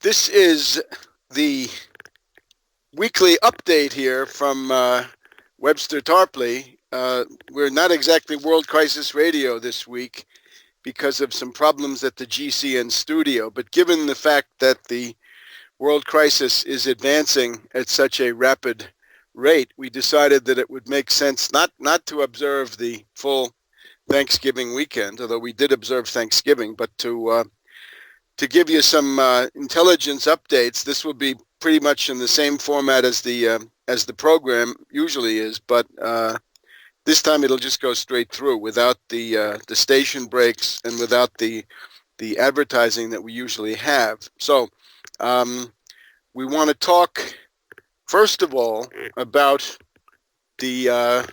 This is the weekly update here from Webster Tarpley. We're not exactly World Crisis Radio this week because of some problems at the GCN studio, but given the fact that the world crisis is advancing at such a rapid rate, we decided that it would make sense not to observe the full Thanksgiving weekend, although we did observe Thanksgiving, but to give you some intelligence updates. This will be pretty much in the same format as the program usually is, but this time it'll just go straight through without the station breaks and without the advertising that we usually have. So we want to talk first of all about the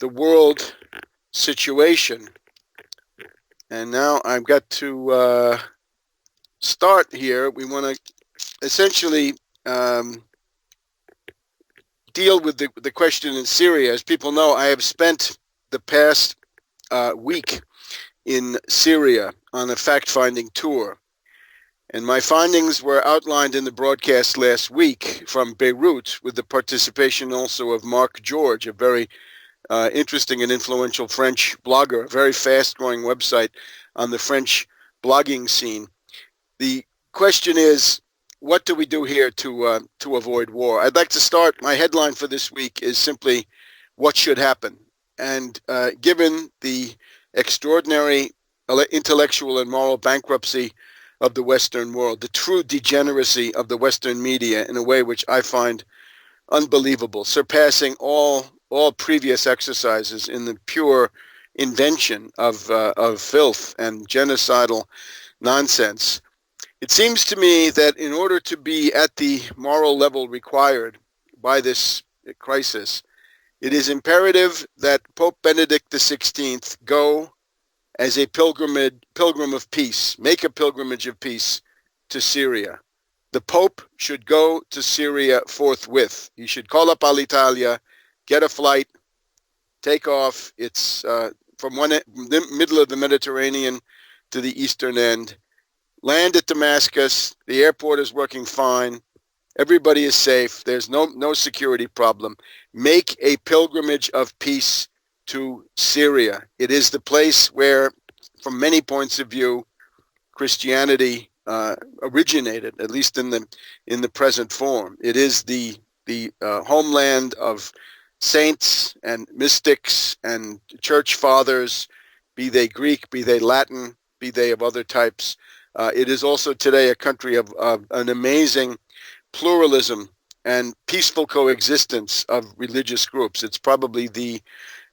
world situation. And now I've got to start here. We want to essentially deal with the question in Syria. As people know, I have spent the past week in Syria on a fact-finding tour. And my findings were outlined in the broadcast last week from Beirut with the participation also of Mark George, a very interesting and influential French blogger, a very fast-growing website on the French blogging scene. The question is, what do we do here to avoid war? I'd like to start. My headline for this week is simply, what should happen? And given the extraordinary intellectual and moral bankruptcy of the Western world, the true degeneracy of the Western media in a way which I find unbelievable, surpassing all previous exercises in the pure invention of filth and genocidal nonsense. It seems to me that in order to be at the moral level required by this crisis, it is imperative that Pope Benedict XVI go as a pilgrim of peace, make a pilgrimage of peace to Syria. The Pope should go to Syria forthwith. He should call up Alitalia, get a flight, take off. It's from the middle of the Mediterranean to the eastern end. Land at Damascus. The airport is working fine. Everybody is safe. There's no security problem. Make a pilgrimage of peace to Syria. It is the place where, from many points of view, Christianity originated, at least in the present form. It is the homeland of saints and mystics and church fathers, be they Greek, be they Latin, be they of other types. It is also today a country of an amazing pluralism and peaceful coexistence of religious groups. It's probably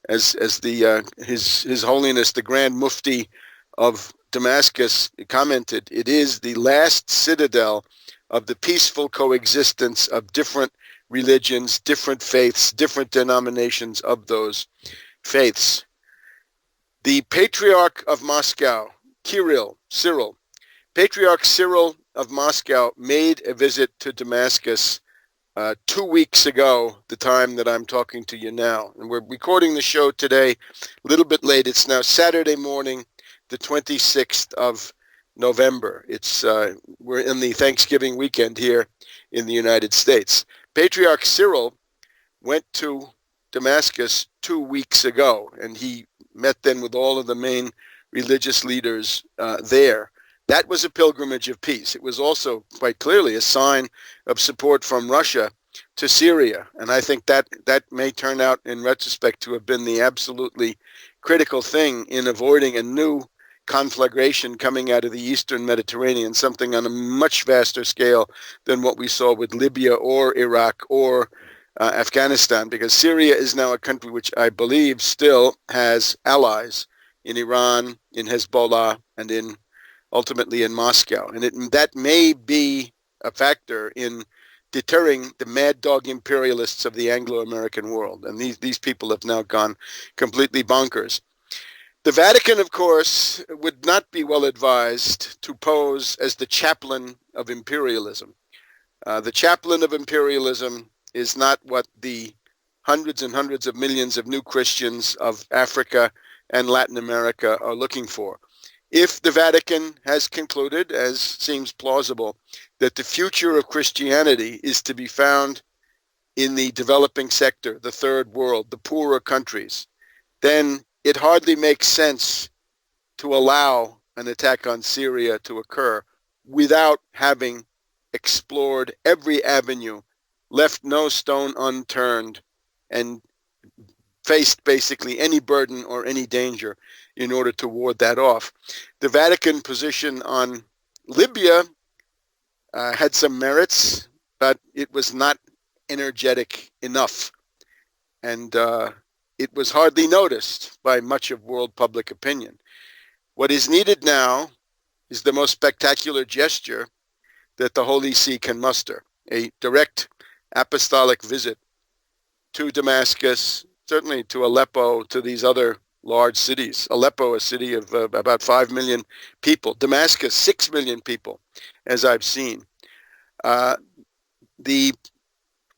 as His Holiness the Grand Mufti of Damascus commented, it is the last citadel of the peaceful coexistence of different religions, different faiths, different denominations of those faiths. The Patriarch of Moscow, Cyril, Patriarch Cyril of Moscow made a visit to Damascus 2 weeks ago, the time that I'm talking to you now. And we're recording the show today a little bit late. It's now Saturday morning, the 26th of November. We're in the Thanksgiving weekend here in the United States. Patriarch Cyril went to Damascus 2 weeks ago, and he met then with all of the main religious leaders there. That was a pilgrimage of peace. It was also quite clearly a sign of support from Russia to Syria. And I think that may turn out in retrospect to have been the absolutely critical thing in avoiding a new conflagration coming out of the Eastern Mediterranean, something on a much vaster scale than what we saw with Libya or Iraq or Afghanistan, because Syria is now a country which I believe still has allies in Iran, in Hezbollah, and ultimately in Moscow. And that may be a factor in deterring the mad dog imperialists of the Anglo-American world. And these people have now gone completely bonkers. The Vatican, of course, would not be well advised to pose as the chaplain of imperialism. The chaplain of imperialism is not what the hundreds and hundreds of millions of new Christians of Africa and Latin America are looking for. If the Vatican has concluded, as seems plausible, that the future of Christianity is to be found in the developing sector, the third world, the poorer countries, then it hardly makes sense to allow an attack on Syria to occur without having explored every avenue, left no stone unturned, and faced basically any burden or any danger in order to ward that off. The Vatican position on Libya had some merits, but it was not energetic enough. And it was hardly noticed by much of world public opinion. What is needed now is the most spectacular gesture that the Holy See can muster, a direct apostolic visit to Damascus, certainly to Aleppo, to these other large cities. Aleppo, a city of about 5 million people. Damascus, 6 million people, as I've seen. The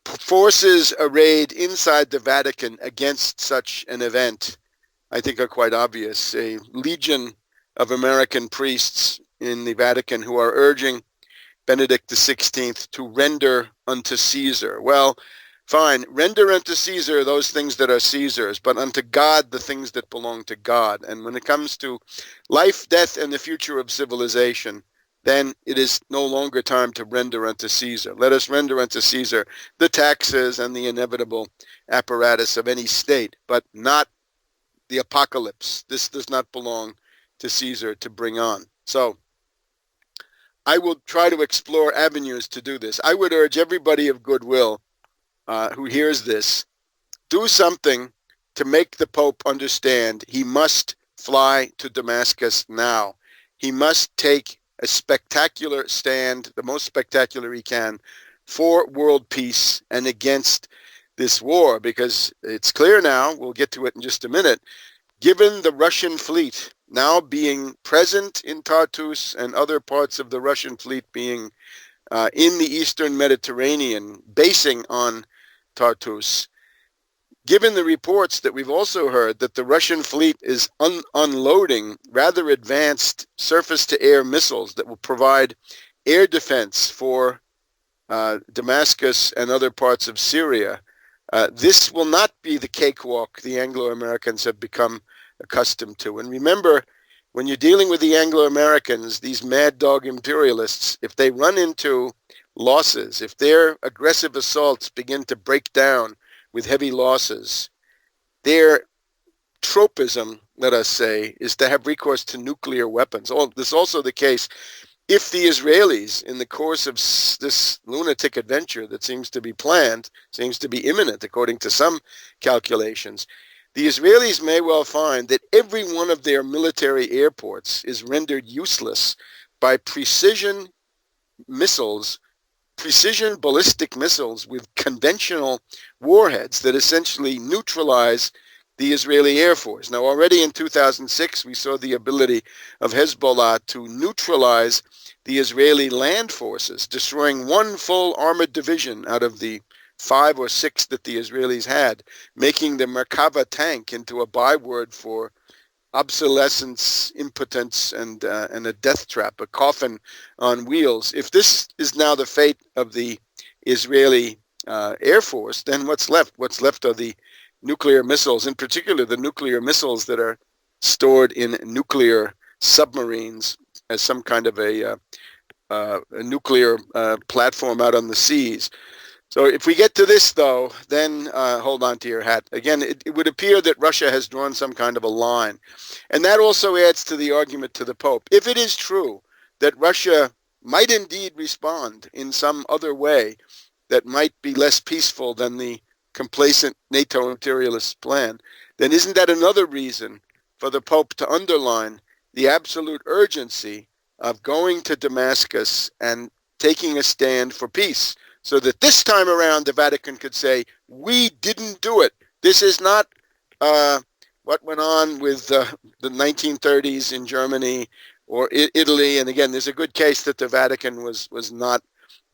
forces arrayed inside the Vatican against such an event, I think, are quite obvious. A legion of American priests in the Vatican who are urging Benedict XVI to render unto Caesar. Well, fine, render unto Caesar those things that are Caesar's, but unto God the things that belong to God. And when it comes to life, death, and the future of civilization, then it is no longer time to render unto Caesar. Let us render unto Caesar the taxes and the inevitable apparatus of any state, but not the apocalypse. This does not belong to Caesar to bring on. So I will try to explore avenues to do this. I would urge everybody of goodwill who hears this, do something to make the Pope understand he must fly to Damascus now. He must take a spectacular stand, the most spectacular he can, for world peace and against this war, because it's clear now, we'll get to it in just a minute, given the Russian fleet now being present in Tartus and other parts of the Russian fleet being in the Eastern Mediterranean, basing on Tartus, given the reports that we've also heard that the Russian fleet is unloading rather advanced surface-to-air missiles that will provide air defense for Damascus and other parts of Syria, this will not be the cakewalk the Anglo-Americans have become accustomed to. And remember, when you're dealing with the Anglo-Americans, these mad dog imperialists, if they run into losses, if their aggressive assaults begin to break down with heavy losses, their tropism, let us say, is to have recourse to nuclear weapons. This is also the case if the Israelis, in the course of this lunatic adventure that seems to be planned, seems to be imminent according to some calculations, the Israelis may well find that every one of their military airports is rendered useless by precision missiles, precision ballistic missiles with conventional warheads that essentially neutralize the Israeli Air Force. Now, already in 2006, we saw the ability of Hezbollah to neutralize the Israeli land forces, destroying one full armored division out of the 5 or 6 that the Israelis had, making the Merkava tank into a byword for obsolescence, impotence, and a death trap, a coffin on wheels. If this is now the fate of the Israeli Air Force, then what's left? What's left are the nuclear missiles, in particular the nuclear missiles that are stored in nuclear submarines as some kind of a nuclear platform out on the seas. So if we get to this, though, then hold on to your hat. Again, it would appear that Russia has drawn some kind of a line. And that also adds to the argument to the Pope. If it is true that Russia might indeed respond in some other way that might be less peaceful than the complacent NATO imperialist plan, then isn't that another reason for the Pope to underline the absolute urgency of going to Damascus and taking a stand for peace, so that this time around the Vatican could say, we didn't do it. This is not what went on with the 1930s in Germany or Italy. And again, there's a good case that the Vatican was not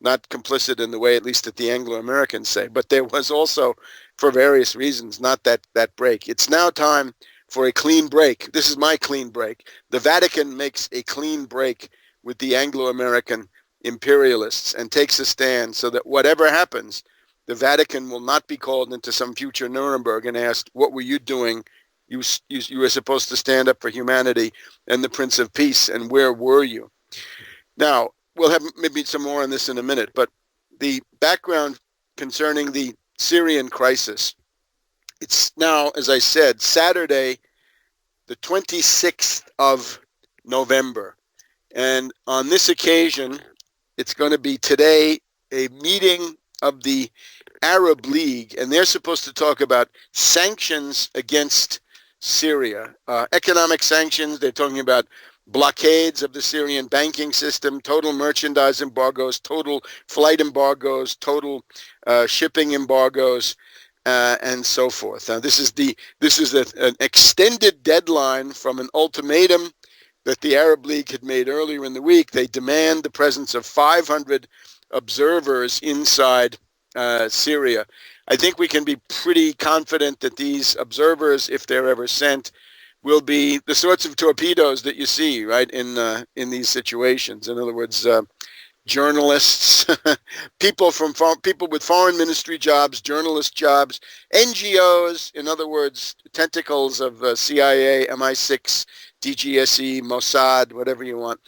complicit in the way, at least that the Anglo-Americans say. But there was also, for various reasons, not that break. It's now time for a clean break. This is my clean break. The Vatican makes a clean break with the Anglo-American imperialists and takes a stand so that whatever happens, the Vatican will not be called into some future Nuremberg and asked, what were you doing? You were supposed to stand up for humanity and the Prince of Peace, and where were you? Now, we'll have maybe some more on this in a minute, but the background concerning the Syrian crisis, it's now, as I said, Saturday, the 26th of November. And on this occasion, it's going to be today a meeting of the Arab League, and they're supposed to talk about sanctions against Syria, economic sanctions. They're talking about blockades of the Syrian banking system, total merchandise embargoes, total flight embargoes, total shipping embargoes, and so forth. Now, this is an extended deadline from an ultimatum that the Arab League had made earlier in the week. They demand the presence of 500 observers inside Syria. I think we can be pretty confident that these observers, if they're ever sent, will be the sorts of torpedoes that you see, right, in these situations. In other words, journalists, people with foreign ministry jobs, journalist jobs, NGOs, in other words, tentacles of CIA, MI6, DGSE, Mossad, whatever you want.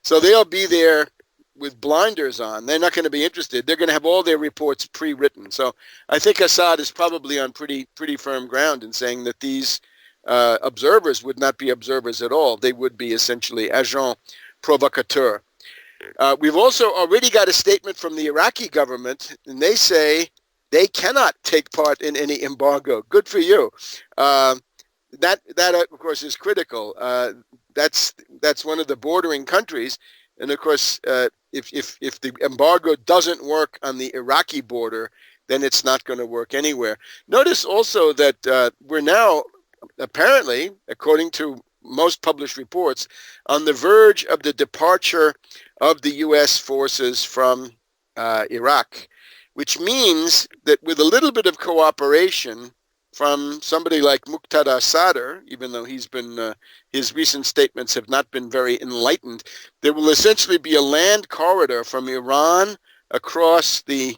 So they'll be there with blinders on. They're not going to be interested. They're going to have all their reports pre-written. So I think Assad is probably on pretty firm ground in saying that these observers would not be observers at all. They would be essentially agents provocateurs. We've also already got a statement from the Iraqi government, and they say they cannot take part in any embargo. Good for you. That of course is critical. That's one of the bordering countries, and of course, if the embargo doesn't work on the Iraqi border, then it's not going to work anywhere. Notice also that we're now, apparently, according to most published reports, on the verge of the departure of the U.S. forces from Iraq, which means that with a little bit of cooperation from somebody like Muqtada Sadr, even though he's been his recent statements have not been very enlightened, there will essentially be a land corridor from Iran across the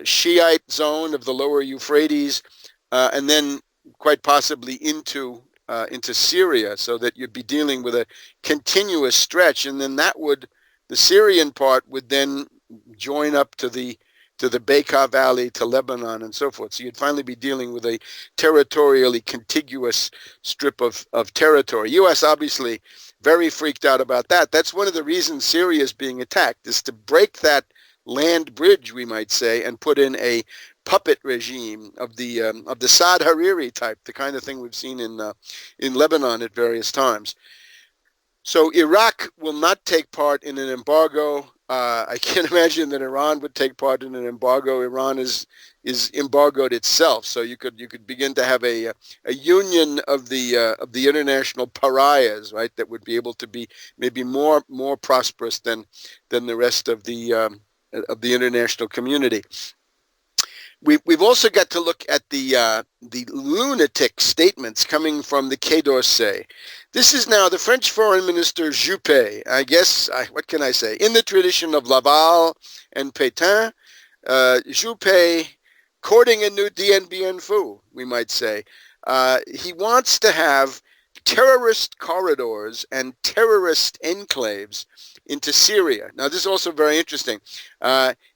Shiite zone of the lower Euphrates, and then quite possibly into Syria, so that you'd be dealing with a continuous stretch, and then the Syrian part would then join up to the Bekaa Valley, to Lebanon, and so forth. So you'd finally be dealing with a territorially contiguous strip of territory. U.S. obviously very freaked out about that. That's one of the reasons Syria is being attacked, is to break that land bridge, we might say, and put in a puppet regime of the Saad Hariri type, the kind of thing we've seen in Lebanon at various times. So Iraq will not take part in an embargo. I can't imagine that Iran would take part in an embargo. Iran is embargoed itself, so you could begin to have a union of the international pariahs, right? That would be able to be maybe more prosperous than the rest of the international community. We've also got to look at the lunatic statements coming from the Quai d'Orsay. This is now the French Foreign Minister Juppé. I guess, what can I say? In the tradition of Laval and Pétain, Juppé courting a new Dien Bien Phu, we might say. He wants to have terrorist corridors and terrorist enclaves into Syria. Now, this is also very interesting.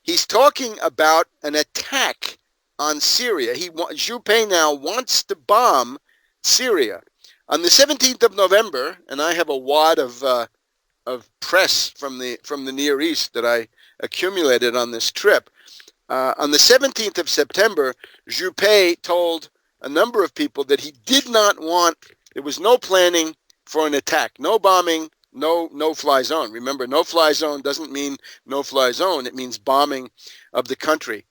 He's talking about an attack on Syria. Juppé now wants to bomb Syria. On the 17th of November, and I have a wad of press from the Near East that I accumulated on this trip. On the 17th of September, Juppé told a number of people that he did not want, there was no planning for an attack, no bombing, no-fly zone. Remember, no-fly zone doesn't mean no-fly zone. It means bombing of the country.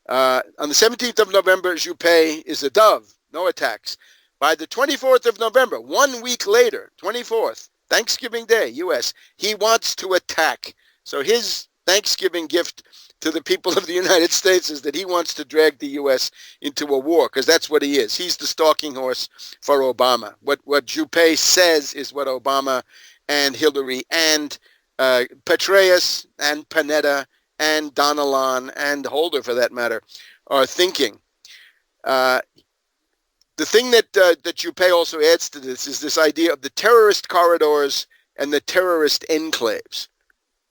On the 17th of November, Juppé is a dove, no attacks. By the 24th of November, 1 week later, 24th, Thanksgiving Day, U.S., he wants to attack. So his Thanksgiving gift to the people of the United States is that he wants to drag the U.S. into a war, because that's what he is. He's the stalking horse for Obama. What Juppé says is what Obama and Hillary and Petraeus and Panetta and Donilon and Holder, for that matter, are thinking. The thing that Juppé also adds to this is this idea of the terrorist corridors and the terrorist enclaves.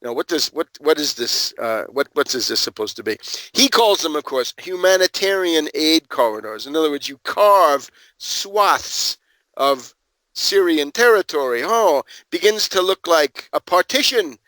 Now, what is this? What is this supposed to be? He calls them, of course, humanitarian aid corridors. In other words, you carve swaths of Syrian territory. Oh, begins to look like a partition.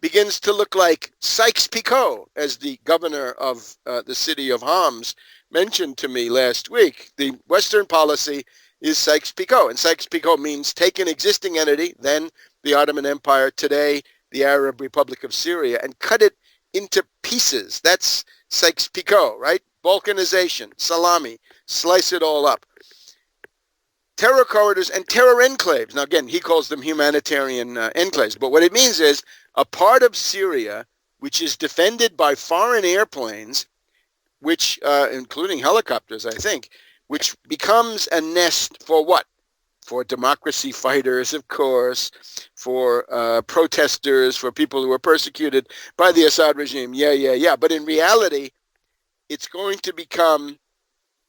Begins to look like Sykes-Picot, as the governor of the city of Homs mentioned to me last week. The Western policy is Sykes-Picot, and Sykes-Picot means take an existing entity, then the Ottoman Empire, today the Arab Republic of Syria, and cut it into pieces. That's Sykes-Picot, right? Balkanization, salami, slice it all up. Terror corridors and terror enclaves. Now, again, he calls them humanitarian enclaves, but what it means is a part of Syria which is defended by foreign airplanes, which, including helicopters, I think, which becomes a nest for what? For democracy fighters, of course, for protesters, for people who are persecuted by the Assad regime. Yeah. But in reality, it's going to become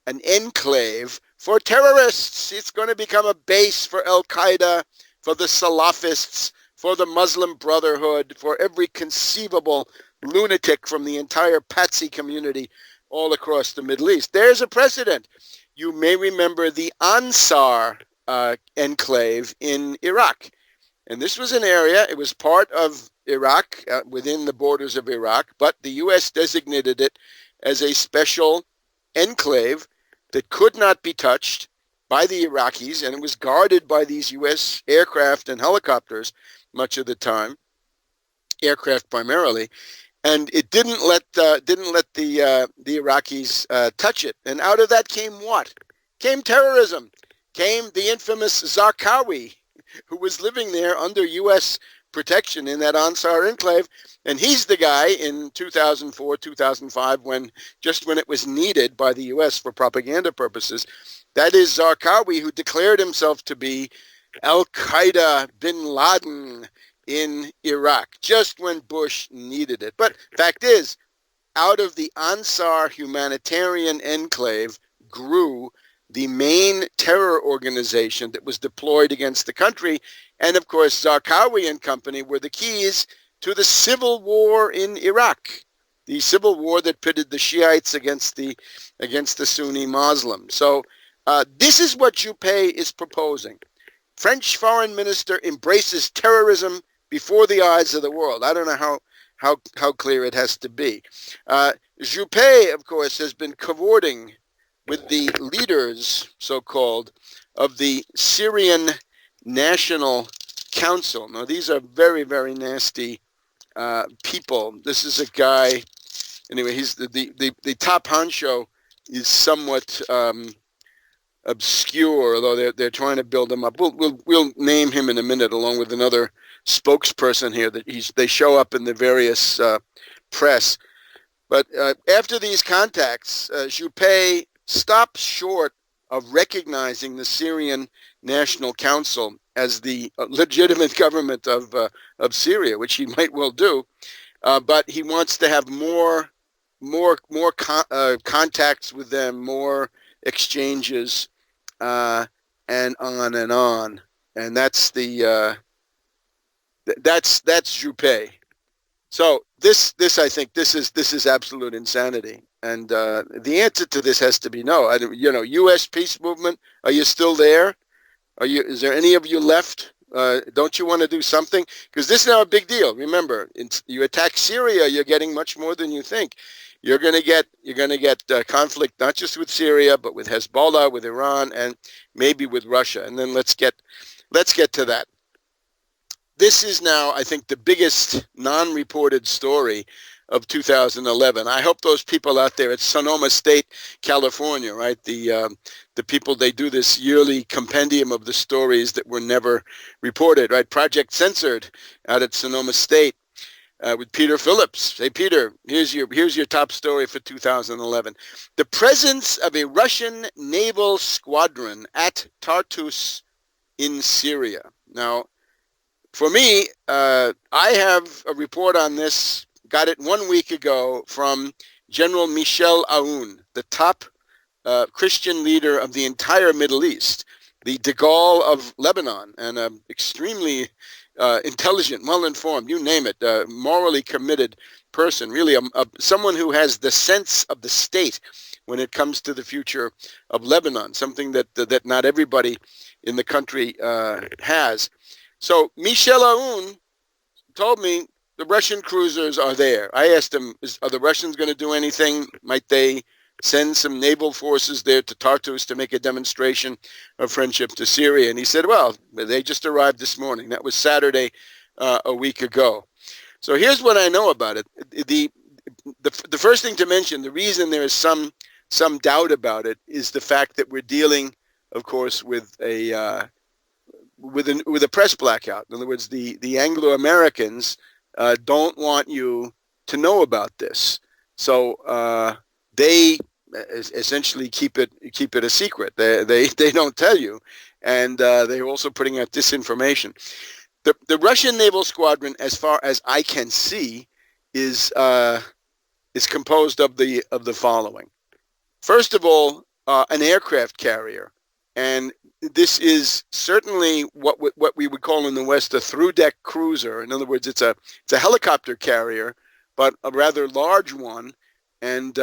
an enclave for terrorists. It's going to become a base for Al-Qaeda, for the Salafists, for the Muslim Brotherhood, for every conceivable lunatic from the entire Patsy community all across the Middle East. There's a precedent. You may remember the Ansar enclave in Iraq. And this was an area, it was part of Iraq, within the borders of Iraq, but the U.S. designated it as a special enclave that could not be touched by the Iraqis, and it was guarded by these U.S. aircraft and helicopters much of the time, aircraft primarily, and it didn't let the Iraqis touch it. And out of that came what? Came terrorism. Came the infamous Zarqawi, who was living there under U.S. protection in that Ansar enclave, and he's the guy in 2004, 2005, when it was needed by the U.S. for propaganda purposes. That is Zarqawi, who declared himself to be Al-Qaeda bin Laden in Iraq, just when Bush needed it. But fact is, out of the Ansar humanitarian enclave grew the main terror organization that was deployed against the country. And of course, Zarqawi and company were the keys to the civil war in Iraq, the civil war that pitted the Shiites against the Sunni Muslims. So this is what Juppé is proposing. French foreign minister embraces terrorism before the eyes of the world. I don't know how clear it has to be. Juppé, of course, has been cavorting with the leaders, so-called, of the Syrian National Council. Now, these are very, very nasty people. This is a guy, anyway, he's the top honcho is somewhat obscure, although they're trying to build him up. We'll name him in a minute, along with another spokesperson here that they show up in the various press. But after these contacts, Juppé stops short of recognizing the Syrian National Council as the legitimate government of Syria, which he might well do, but he wants to have more contacts with them, more exchanges, and on, and that's Juppé. So this I think this is absolute insanity. And the answer to this has to be no. U.S. peace movement, are you still there? Is there any of you left? Don't you want to do something? Because this is now a big deal. Remember, you attack Syria, you're getting much more than you think. You're going to get conflict not just with Syria, but with Hezbollah, with Iran, and maybe with Russia. And then let's get to that. This is now, I think, the biggest non-reported story of 2011. I hope those people out there at Sonoma State, California, right? The people, they do this yearly compendium of the stories that were never reported, right? Project Censored out at Sonoma State. with Peter Phillips. Hey, Peter, here's your top story for 2011. The presence of a Russian naval squadron at Tartus in Syria. Now, for me, I have a report on this, got it 1 week ago from General Michel Aoun, the top Christian leader of the entire Middle East, the de Gaulle of Lebanon, and an extremely intelligent, well-informed, you name it, morally committed person, really someone who has the sense of the state when it comes to the future of Lebanon, something that not everybody in the country has. So Michel Aoun told me the Russian cruisers are there. I asked him, are the Russians going to do anything? Might they send some naval forces there to Tartus to make a demonstration of friendship to Syria? And he said, well, they just arrived this morning. That was Saturday a week ago. So here's what I know about it. The first thing to mention, the reason there is some doubt about it is the fact that we're dealing, of course, with a press blackout. In other words, the Anglo-Americans don't want you to know about this, so they essentially keep it a secret. They don't tell you, and they're also putting out disinformation. The Russian naval squadron, as far as I can see, is composed of the following. First of all, an aircraft carrier, and this is certainly what we would call in the West a through-deck cruiser. In other words, it's a helicopter carrier, but a rather large one, and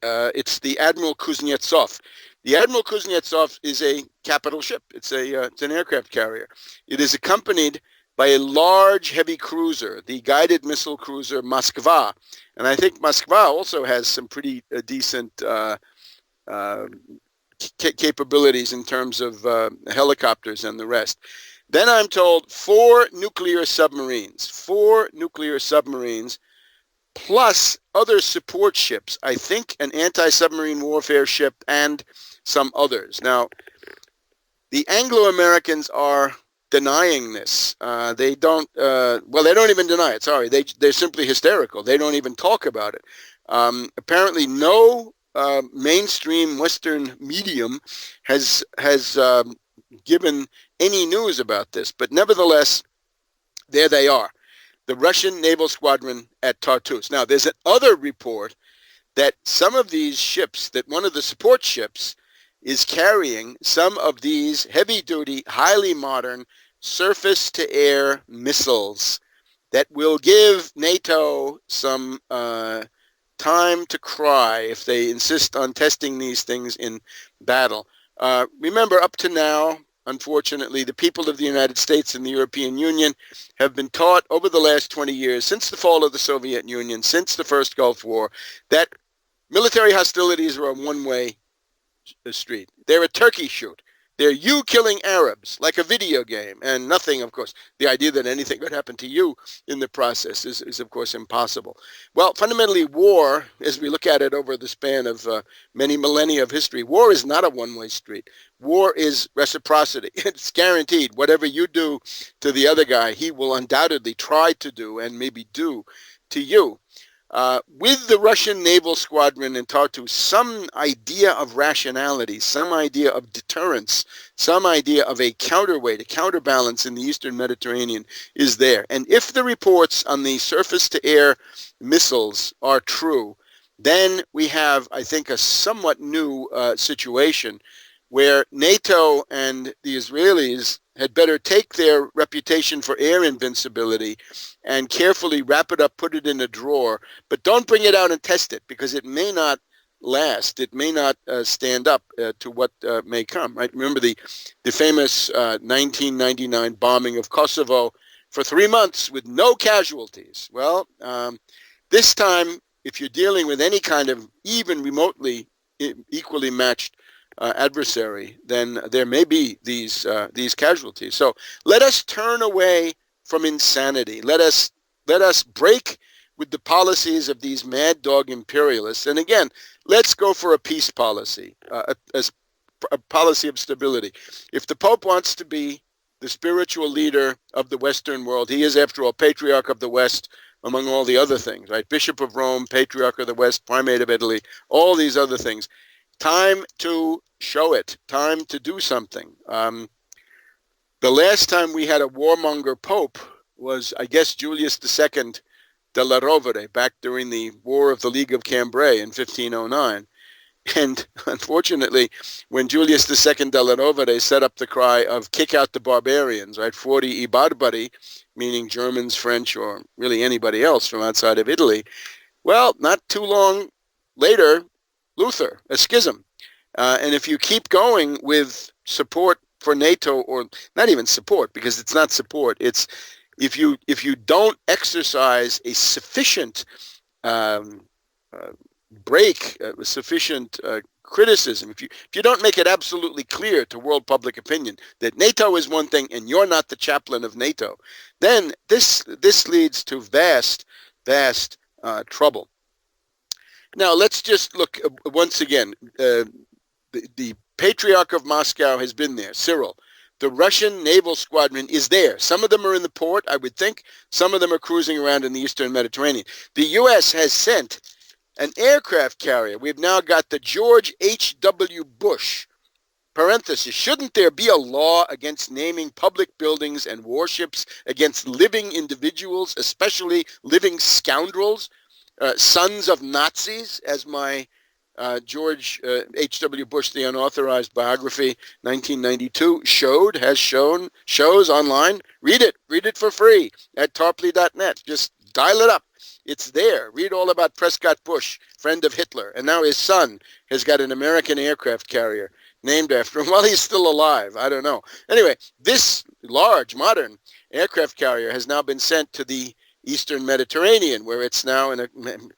it's the Admiral Kuznetsov. The Admiral Kuznetsov is a capital ship. It's an aircraft carrier. It is accompanied by a large heavy cruiser, the guided missile cruiser Moskva, and I think Moskva also has some pretty decent capabilities in terms of helicopters and the rest. Then I'm told 4 nuclear submarines plus other support ships. I think an anti-submarine warfare ship and some others. Now, the Anglo-Americans are denying this. They don't even deny it. Sorry, they're simply hysterical. They don't even talk about it. Apparently, no mainstream Western medium has given any news about this, but nevertheless, there they are, the Russian naval squadron at Tartus. Now, there's another report that some of these ships, that one of the support ships is carrying some of these heavy-duty, highly modern surface-to-air missiles that will give NATO some time to cry if they insist on testing these things in battle. Remember, up to now, unfortunately, the people of the United States and the European Union have been taught over the last 20 years, since the fall of the Soviet Union, since the first Gulf War, that military hostilities are a one-way street. They're a turkey shoot. They're you killing Arabs like a video game, and nothing, of course. The idea that anything could happen to you in the process is of course, impossible. Well, fundamentally, war, as we look at it over the span of many millennia of history, war is not a one-way street. War is reciprocity. It's guaranteed. Whatever you do to the other guy, he will undoubtedly try to do and maybe do to you. With the Russian naval squadron in Tartus, some idea of rationality, some idea of deterrence, some idea of a counterweight, a counterbalance in the Eastern Mediterranean is there. And if the reports on the surface-to-air missiles are true, then we have, I think, a somewhat new situation where NATO and the Israelis had better take their reputation for air invincibility and carefully wrap it up, put it in a drawer, but don't bring it out and test it, because it may not last. It may not stand up to what may come, right? Remember the famous 1999 bombing of Kosovo for 3 months with no casualties. Well, this time, if you're dealing with any kind of even remotely equally matched adversary, then there may be these casualties. So let us turn away from insanity. Let us break with the policies of these mad dog imperialists. And again, let's go for a peace policy, a policy of stability. If the Pope wants to be the spiritual leader of the Western world, he is, after all, patriarch of the West, among all the other things, right? Bishop of Rome, Patriarch of the West, Primate of Italy, all these other things. Time to show it. Time to do something. The last time we had a warmonger pope was, I guess, Julius II della Rovere, back during the War of the League of Cambrai in 1509. And unfortunately, when Julius II della Rovere set up the cry of kick out the barbarians, right, fuori I barbari, meaning Germans, French, or really anybody else from outside of Italy, well, not too long later, Luther, a schism. And if you keep going with support for NATO, or not even support, because it's not support, it's if you don't exercise a sufficient sufficient criticism, if you don't make it absolutely clear to world public opinion that NATO is one thing and you're not the chaplain of NATO, then this leads to vast trouble. Now let's just look once again. The Patriarch of Moscow has been there, Cyril. The Russian naval squadron is there. Some of them are in the port, I would think. Some of them are cruising around in the Eastern Mediterranean. The U.S. has sent an aircraft carrier. We've now got the George H.W. Bush, parenthesis, shouldn't there be a law against naming public buildings and warships against living individuals, especially living scoundrels, sons of Nazis, as my George H.W. Bush, the unauthorized biography, 1992, shows online. Read it for free at tarpley.net. Just dial it up. It's there. Read all about Prescott Bush, friend of Hitler. And now his son has got an American aircraft carrier named after him. Well, he's still alive. I don't know. Anyway, this large, modern aircraft carrier has now been sent to the Eastern Mediterranean, where it's now in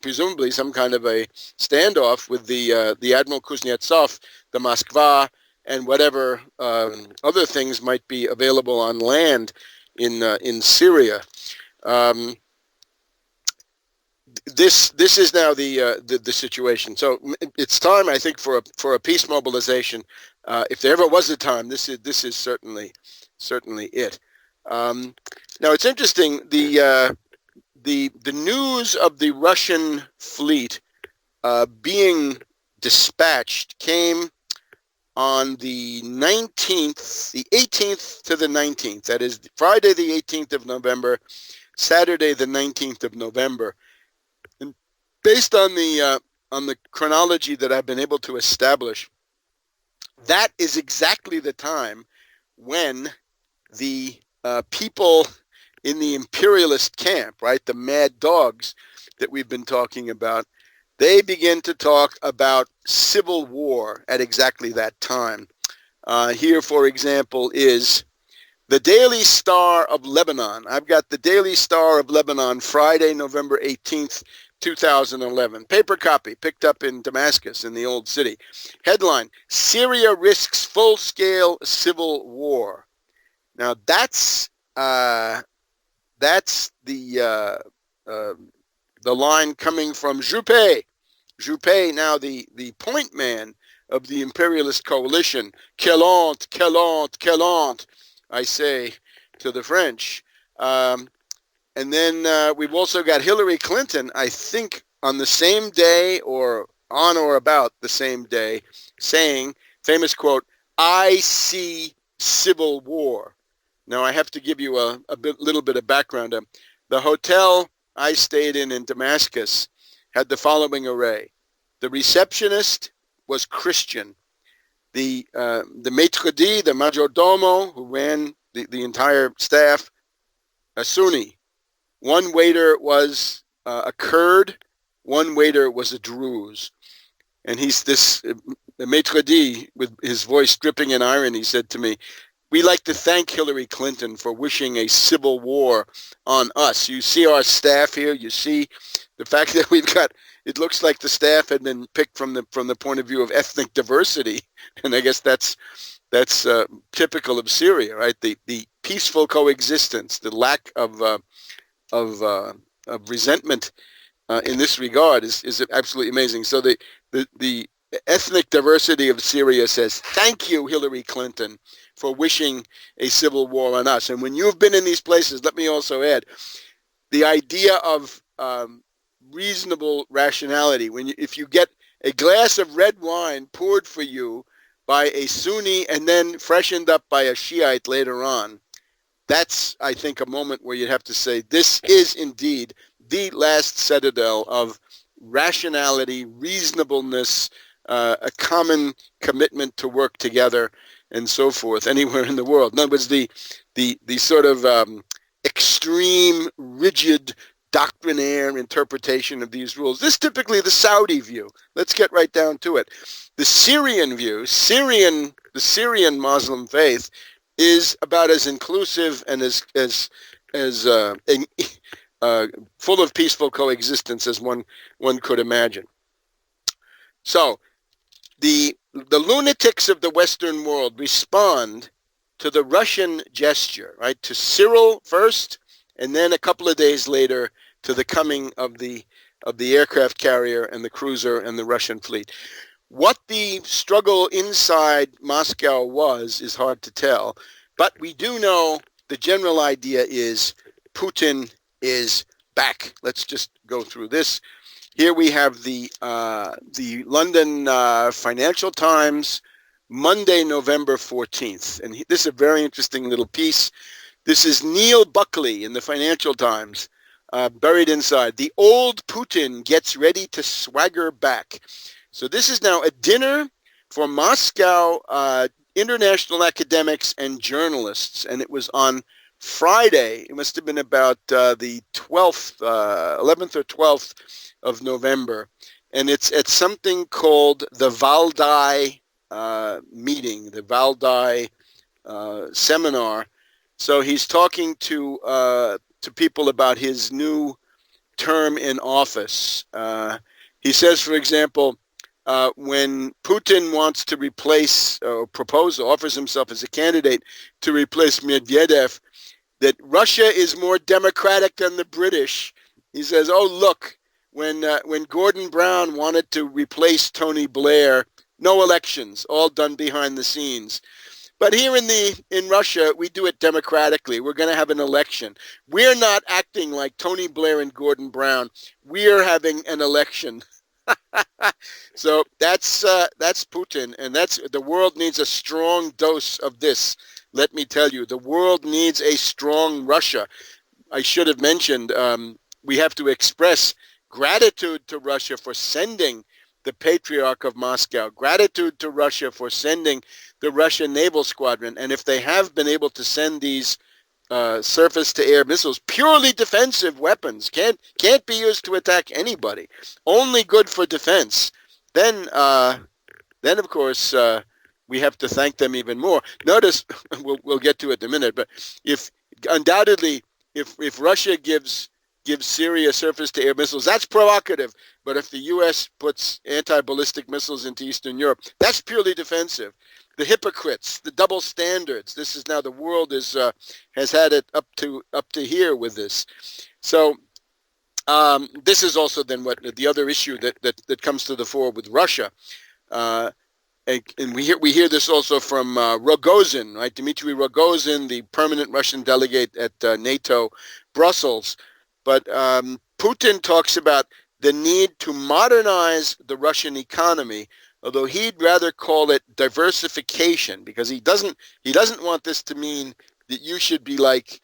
presumably some kind of a standoff with the Admiral Kuznetsov, the Moskva, and whatever other things might be available on land in Syria. This is now the situation. So it's time, I think, for a peace mobilization. If there ever was a time, this is certainly it. Now it's interesting. The news of the Russian fleet being dispatched came on the 19th, the 18th to the 19th. That is Friday the 18th of November, Saturday the 19th of November. And based on the chronology that I've been able to establish, that is exactly the time when the people in the imperialist camp, right, the mad dogs that we've been talking about, they begin to talk about civil war at exactly that time. Here, for example, is the Daily Star of Lebanon. I've got the Daily Star of Lebanon, Friday, November 18th, 2011. Paper copy picked up in Damascus in the old city. Headline, Syria risks full-scale civil war. Now that's the line coming from Juppé. Juppé, now the point man of the imperialist coalition. Quelle honte, quelle honte, quelle honte, I say to the French. And then we've also got Hillary Clinton, I think on the same day or on or about the same day, saying, famous quote, I see civil war. Now, I have to give you a little bit of background. The hotel I stayed in Damascus had the following array. The receptionist was Christian. The maitre d', the majordomo, who ran the entire staff, a Sunni. One waiter was a Kurd. One waiter was a Druze. And the maitre d', with his voice dripping in irony, said to me, we like to thank Hillary Clinton for wishing a civil war on us. You see our staff here. You see the fact that we've got, it looks like the staff had been picked from the point of view of ethnic diversity. And I guess that's typical of Syria, right? The peaceful coexistence, the lack of resentment in this regard is absolutely amazing. So the ethnic diversity of Syria says, thank you, Hillary Clinton, for wishing a civil war on us. And when you've been in these places, let me also add, the idea of reasonable rationality. If you get a glass of red wine poured for you by a Sunni and then freshened up by a Shiite later on, that's, I think, a moment where you'd have to say this is indeed the last citadel of rationality, reasonableness, a common commitment to work together, and so forth, anywhere in the world. In other words, the sort of extreme, rigid, doctrinaire interpretation of these rules. This is typically the Saudi view. Let's get right down to it. The Syrian view, the Syrian Muslim faith, is about as inclusive and as full of peaceful coexistence as one could imagine. So the lunatics of the Western world respond to the Russian gesture, right? To Cyril first, and then a couple of days later to the coming of the aircraft carrier and the cruiser and the Russian fleet. What the struggle inside Moscow was is hard to tell, but we do know the general idea is Putin is back. Let's just go through this. Here we have the London Financial Times, Monday, November 14th. And this is a very interesting little piece. This is Neil Buckley in the Financial Times, buried inside. The old Putin gets ready to swagger back. So this is now a dinner for Moscow international academics and journalists, and it was on Friday. It must have been about the 12th, 11th or 12th of November, and it's at something called the Valdai meeting, the Valdai seminar. So he's talking to people about his new term in office. He says, for example, when Putin wants to replace or offers himself as a candidate to replace Medvedev, that Russia is more democratic than the British. He says, oh, look, when Gordon Brown wanted to replace Tony Blair, no elections, all done behind the scenes. But here in Russia, we do it democratically. We're going to have an election. We're not acting like Tony Blair and Gordon Brown. We're having an election. So that's Putin, and the world needs a strong dose of this. Let me tell you, the world needs a strong Russia. I should have mentioned we have to express gratitude to Russia for sending the Patriarch of Moscow, gratitude to Russia for sending the Russian naval squadron, and if they have been able to send these surface-to-air missiles, purely defensive weapons, can't be used to attack anybody, only good for defense, then of course we have to thank them even more. Notice, we'll get to it in a minute, but if Russia gives Syria surface-to-air missiles, that's provocative. But if the U.S. puts anti-ballistic missiles into Eastern Europe, that's purely defensive. The hypocrites, the double standards. This is now the world has had it up to here with this. So this is also then what the other issue that comes to the fore with Russia. And we hear this also from Rogozin, right? Dmitry Rogozin, the permanent Russian delegate at NATO, Brussels. But Putin talks about the need to modernize the Russian economy, although he'd rather call it diversification, because he doesn't want this to mean that you should be like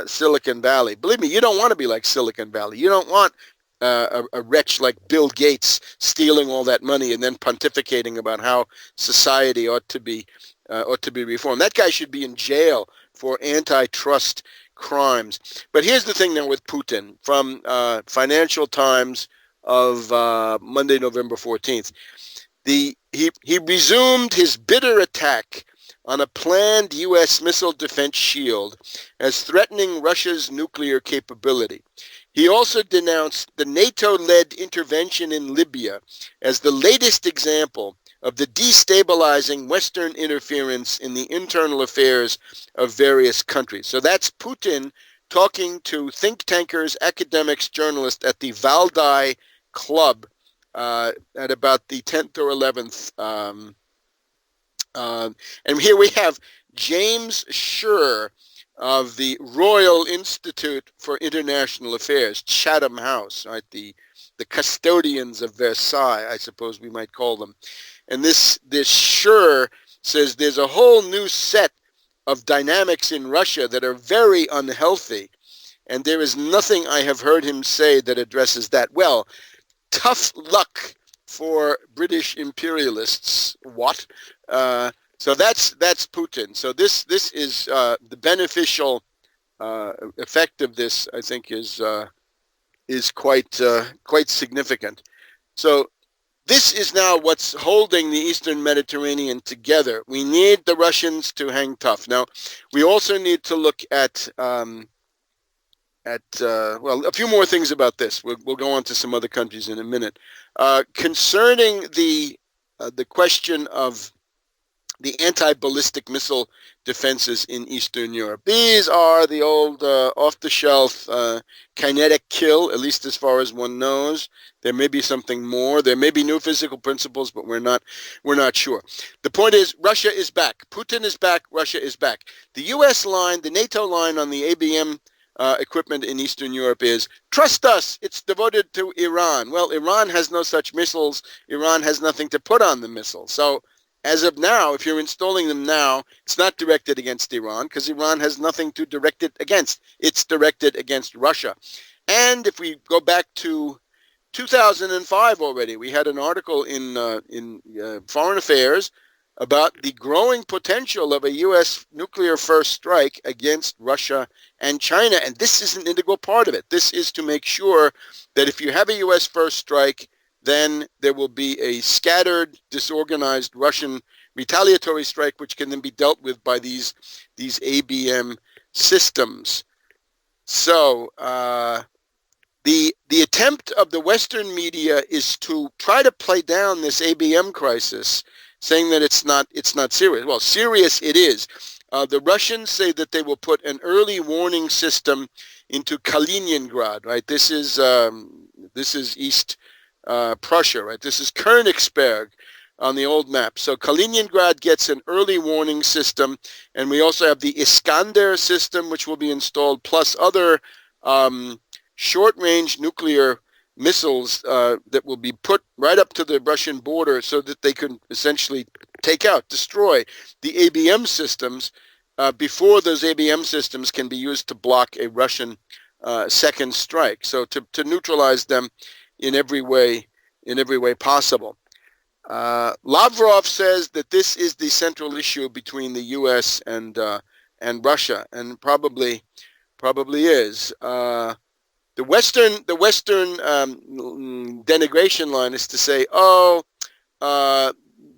Silicon Valley. Believe me, you don't want to be like Silicon Valley. You don't want a wretch like Bill Gates stealing all that money and then pontificating about how society ought to be reformed. That guy should be in jail for antitrust crimes. But here's the thing now with Putin, from Financial Times of Monday, November 14th. He resumed his bitter attack on a planned U.S. missile defense shield as threatening Russia's nuclear capability. He also denounced the NATO-led intervention in Libya as the latest example of the destabilizing Western interference in the internal affairs of various countries. So that's Putin talking to think tankers, academics, journalists at the Valdai Club at about the 10th or 11th. And here we have James Scherr, of the Royal Institute for International Affairs, Chatham House, right? The custodians of Versailles, I suppose we might call them. And this Schur says there's a whole new set of dynamics in Russia that are very unhealthy. And there is nothing I have heard him say that addresses that. Well, tough luck for British imperialists. What? So that's Putin. So this is the beneficial effect of this. I think is quite significant. So this is now what's holding the Eastern Mediterranean together. We need the Russians to hang tough. Now, we also need to look at well, a few more things about this. We'll go on to some other countries in a minute. Concerning the question of the anti-ballistic missile defenses in Eastern Europe. These are the old off-the-shelf kinetic kill, at least as far as one knows. There may be something more. There may be new physical principles, but we're not sure. The point is, Russia is back. Putin is back. Russia is back. The U.S. line, the NATO line on the ABM equipment in Eastern Europe is, trust us, it's devoted to Iran. Well, Iran has no such missiles. Iran has nothing to put on the missiles. So as of now, if you're installing them now, it's not directed against Iran because Iran has nothing to direct it against. It's directed against Russia. And if we go back to 2005 already, we had an article in Foreign Affairs about the growing potential of a U.S. nuclear first strike against Russia and China. And this is an integral part of it. This is to make sure that if you have a U.S. first strike, then there will be a scattered, disorganized Russian retaliatory strike, which can then be dealt with by these ABM systems. So the attempt of the Western media is to try to play down this ABM crisis, saying that it's not serious. Well, serious it is. The Russians say that they will put an early warning system into Kaliningrad. Right, this is East Prussia, right? This is Königsberg on the old map. So Kaliningrad gets an early warning system, and we also have the Iskander system, which will be installed, plus other short-range nuclear missiles that will be put right up to the Russian border so that they can essentially take out, destroy the ABM systems before those ABM systems can be used to block a Russian second strike. So to neutralize them in every way possible. Lavrov says that this is the central issue between the U.S. and Russia, and probably is. The Western denigration line is to say,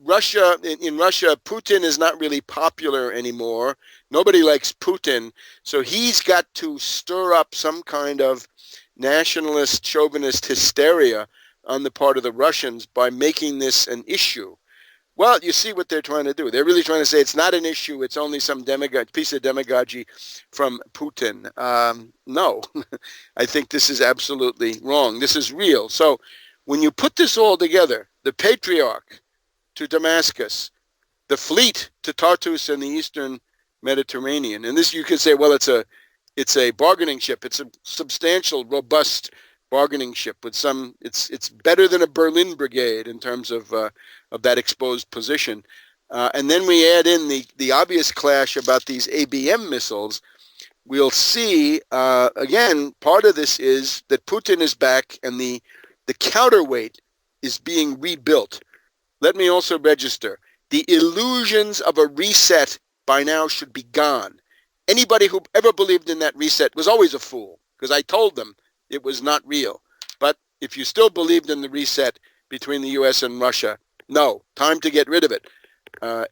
Russia, in Russia, Putin is not really popular anymore. Nobody likes Putin, so he's got to stir up some kind of nationalist, chauvinist hysteria on the part of the Russians by making this an issue. Well, you see what they're trying to do. They're really trying to say it's not an issue. It's only some piece of demagogy from Putin. No, I think this is absolutely wrong. This is real. So when you put this all together, the Patriarch to Damascus, the fleet to Tartus and the Eastern Mediterranean, and this you could say, well, it's a bargaining ship. It's a substantial, robust bargaining ship with some. It's better than a Berlin brigade in terms of that exposed position. And then we add in the obvious clash about these ABM missiles. We'll see again. Part of this is that Putin is back, and the counterweight is being rebuilt. Let me also register: the illusions of a reset by now should be gone. Anybody who ever believed in that reset was always a fool, because I told them it was not real. But if you still believed in the reset between the U.S. and Russia, no, time to get rid of it. The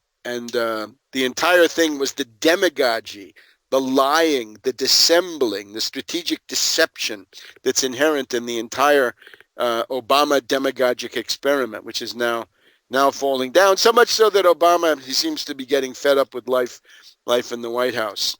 entire thing was the demagogy, the lying, the dissembling, the strategic deception that's inherent in the entire Obama demagogic experiment, which is now falling down. So much so that Obama, he seems to be getting fed up with life in the White House.